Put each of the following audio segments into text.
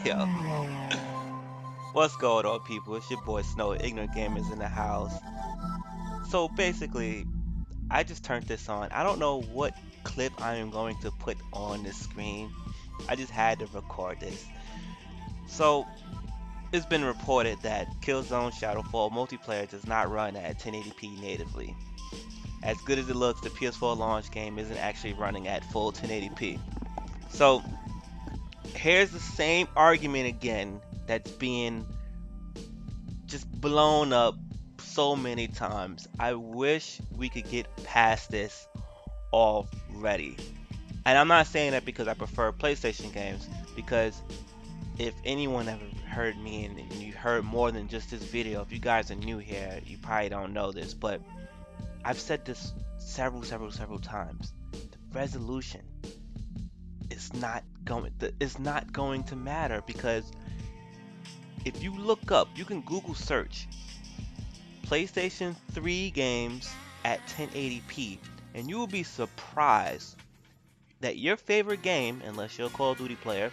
Yo, what's going on, people? It's your boy Snow, Ignorant Gamers in the house. So basically, I just turned this on. I don't know what clip I am going to put on the screen. I just had to record this. So it's been reported that Killzone Shadow Fall Multiplayer does not run at 1080p natively. As good as it looks, the PS4 launch game isn't actually running at full 1080p. So here's the same argument again that's being just blown up so many times. I wish we could get past this already. And I'm not saying that because I prefer PlayStation games, because if anyone ever heard me and you heard more than just this video, if you guys are new here, you probably don't know this, but I've said this several times. The resolution is not going to matter, because if you look up, you can Google search PlayStation 3 games at 1080p, and you will be surprised that your favorite game, unless you're a Call of Duty player,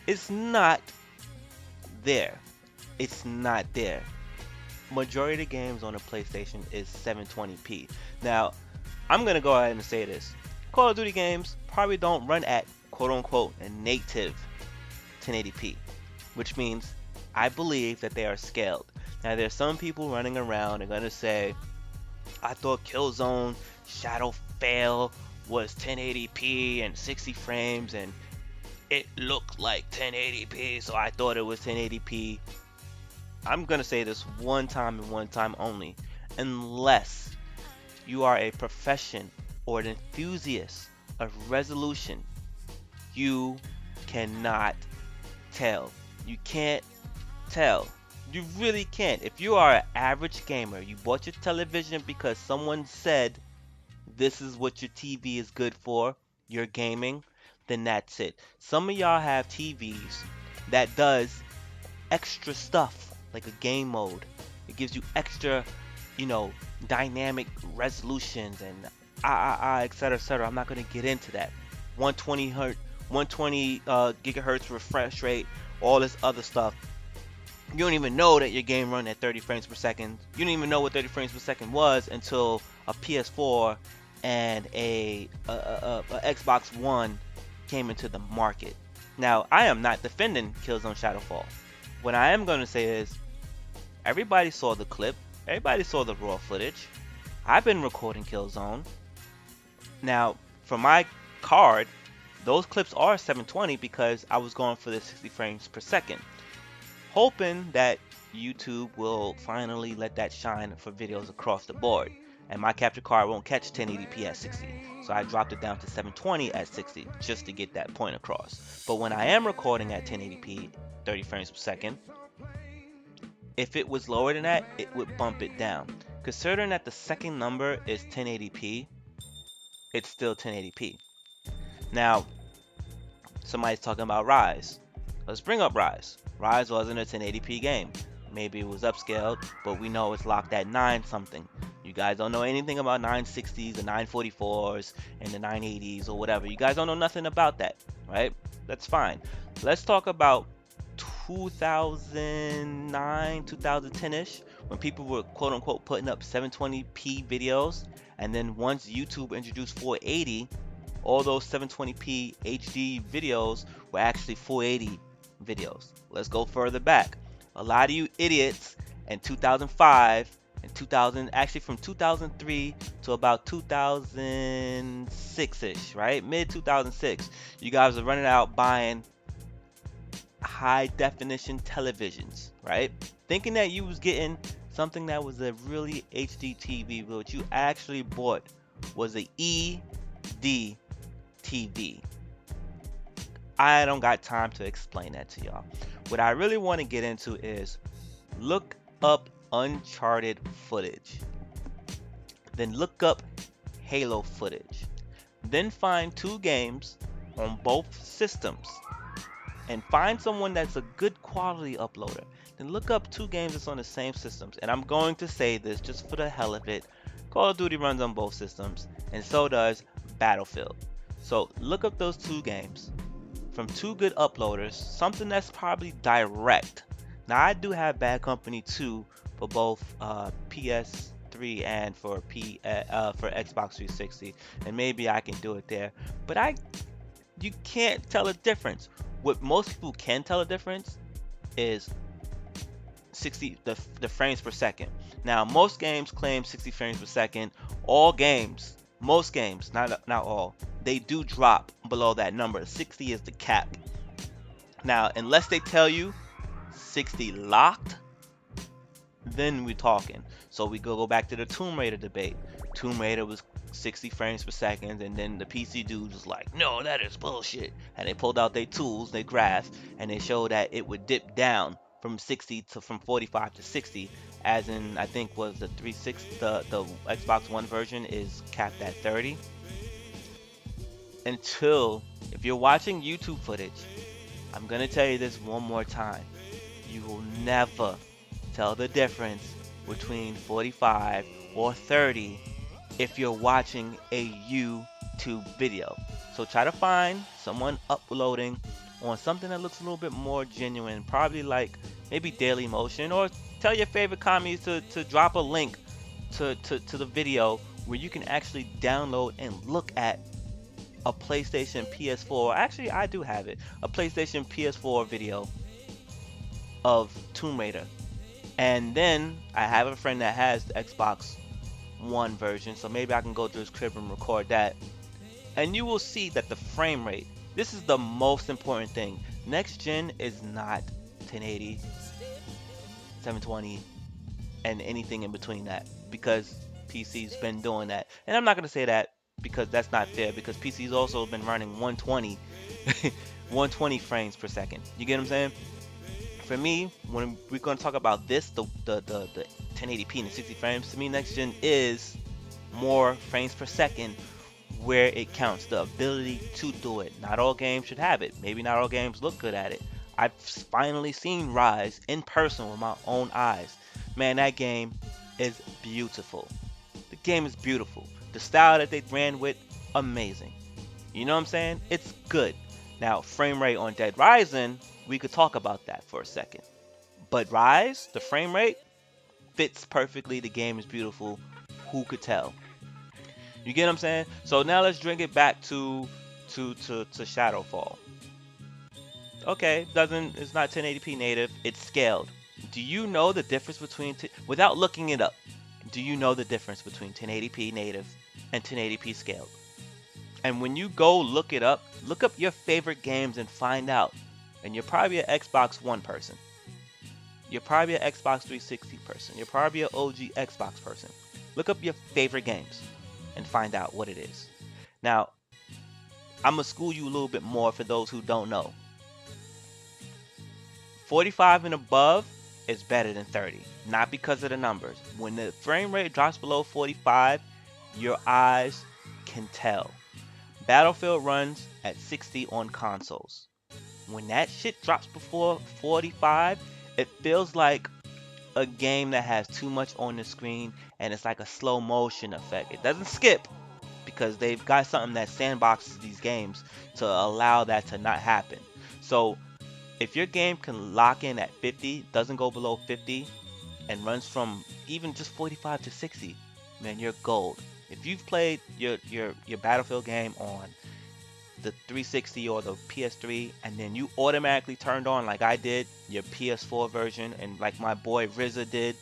is not there. It's not there. Majority of the games on the PlayStation is 720p. Now, I'm gonna go ahead and say this: Call of Duty games probably don't run at quote unquote a native 1080p, which means I believe that they are scaled. Now, there's some people running around and gonna say, I thought Killzone Shadow Fall was 1080p and 60 frames and it looked like 1080p, so I thought it was 1080p. I'm gonna say this one time and one time only. Unless you are a profession or an enthusiast of resolution, you cannot tell. You can't tell. You really can't. If you are an average gamer, you bought your television because someone said this is what your TV is good for, you're gaming, then that's it. Some of y'all have TVs that does extra stuff, like a game mode. It gives you extra, dynamic resolutions and etc, etc. I'm not gonna get into that. 120 gigahertz refresh rate, all this other stuff. You don't even know that your game run at 30 frames per second. You didn't even know what 30 frames per second was until a PS4 and a Xbox One came into the market. Now, I am not defending Killzone Shadowfall. What I am going to say is, everybody saw the clip. Everybody saw the raw footage. I've been recording Killzone. Now, for my card, those clips are 720 because I was going for the 60 frames per second, hoping that YouTube will finally let that shine for videos across the board, and my capture card won't catch 1080p at 60, so I dropped it down to 720 at 60 just to get that point across. But when I am recording at 1080p 30 frames per second, if it was lower than that, it would bump it down. Considering that the second number is 1080p, it's still 1080p. Now, somebody's talking about Rise. Let's bring up Rise. Rise wasn't a 1080p game. Maybe it was upscaled, but we know it's locked at 9 something. You guys don't know anything about 960s, the 944s, and the 980s or whatever. You guys don't know nothing about that, right? That's fine. Let's talk about 2009, 2010-ish, when people were quote unquote putting up 720p videos, and then once YouTube introduced 480, all those 720p HD videos were actually 480 videos. Let's go further back. A lot of you idiots in 2005 and 2000, actually from 2003 to about 2006-ish, right? Mid 2006, you guys are running out buying high definition televisions, right? Thinking that you was getting something that was a really HD TV, but what you actually bought was a ED TV. I don't got time to explain that to y'all. What I really want to get into is look up Uncharted footage, then look up Halo footage, then find 2 games on both systems and find someone that's a good quality uploader. Then look up 2 games that's on the same systems. And I'm going to say this just for the hell of it: Call of Duty runs on both systems, and so does Battlefield. So look up those 2 games, from two good uploaders, something that's probably direct. Now I do have Bad Company 2 for both PS3 and for Xbox 360, and maybe I can do it there. But you can't tell a difference. What most people can tell a difference is 60 the frames per second. Now most games claim 60 frames per second. All games, most games, not all, they do drop below that number. 60 is the cap. Now unless they tell you 60 locked, then we're talking. So we go back to the Tomb Raider debate. Tomb Raider was 60 frames per second, and then the PC dudes was like, no, that is bullshit. And they pulled out their tools, their graphs, and they showed that it would dip down from 45 to 60, as in I think was the 360 the Xbox One version is capped at 30. Until, if you're watching YouTube footage, I'm gonna tell you this one more time. You will never tell the difference between 45 or 30 if you're watching a YouTube video. So try to find someone uploading on something that looks a little bit more genuine, probably like maybe Daily Motion, or tell your favorite commies to drop a link to the video where you can actually download and look at a PlayStation PS4. Actually, I do have it. A PlayStation PS4 video of Tomb Raider. And then I have a friend that has the Xbox One version, so maybe I can go to his crib and record that. And you will see that the frame rate, this is the most important thing. Next gen is not 1080, 720, and anything in between that, because PC's been doing that. And I'm not going to say that because that's not fair, because PC's also been running 120 120 frames per second. You get what I'm saying? For me, when we're going to talk about this, the 1080p and the 60 frames, to me next gen is more frames per second where it counts, the ability to do it. Not all games should have it. Maybe not all games look good at it. I've finally seen Rise in person with my own eyes. Man, that game is beautiful. The game is beautiful. The style that they ran with, amazing. You know what I'm saying? It's good. Now, frame rate on Dead Rising, we could talk about that for a second. But Rise, the frame rate, fits perfectly. The game is beautiful. Who could tell? You get what I'm saying? So now let's bring it back to Shadowfall. Okay, it's not 1080p native. It's scaled. Do you know the difference between without looking it up? Do you know the difference between 1080p native and 1080p scaled? And when you go look it up, look up your favorite games and find out. And you're probably an Xbox One person. You're probably an Xbox 360 person. You're probably an OG Xbox person. Look up your favorite games and find out what it is. Now, I'm going to school you a little bit more for those who don't know. 45 and above is better than 30. Not because of the numbers. When the frame rate drops below 45, your eyes can tell. Battlefield runs at 60 on consoles. When that shit drops before 45, it feels like a game that has too much on the screen, and it's like a slow motion effect. It doesn't skip because they've got something that sandboxes these games to allow that to not happen. So if your game can lock in at 50, doesn't go below 50, and runs from even just 45 to 60, man, you're gold. If you've played your Battlefield game on the 360 or the PS3, and then you automatically turned on, like I did, your PS4 version, and like my boy RZA did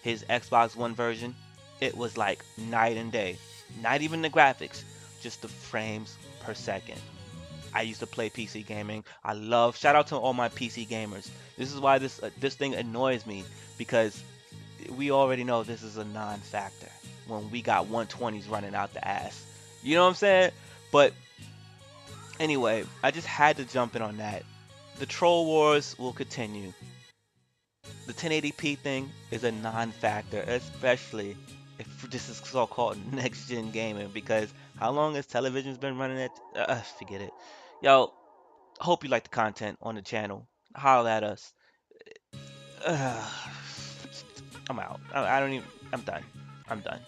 his Xbox One version, it was like night and day. Not even the graphics, just the frames per second. I used to play PC gaming. Shout out to all my PC gamers. This is why this thing annoys me, because we already know this is a non-factor when we got 120s running out the ass. You know what I'm saying? But anyway, I just had to jump in on that. The troll wars will continue. The 1080p thing is a non-factor, especially if this is so-called next-gen gaming, because how long has television's been running it? Forget it. Yo, hope you like the content on the channel. Holler at us. I'm out. I don't even. I'm done. I'm done.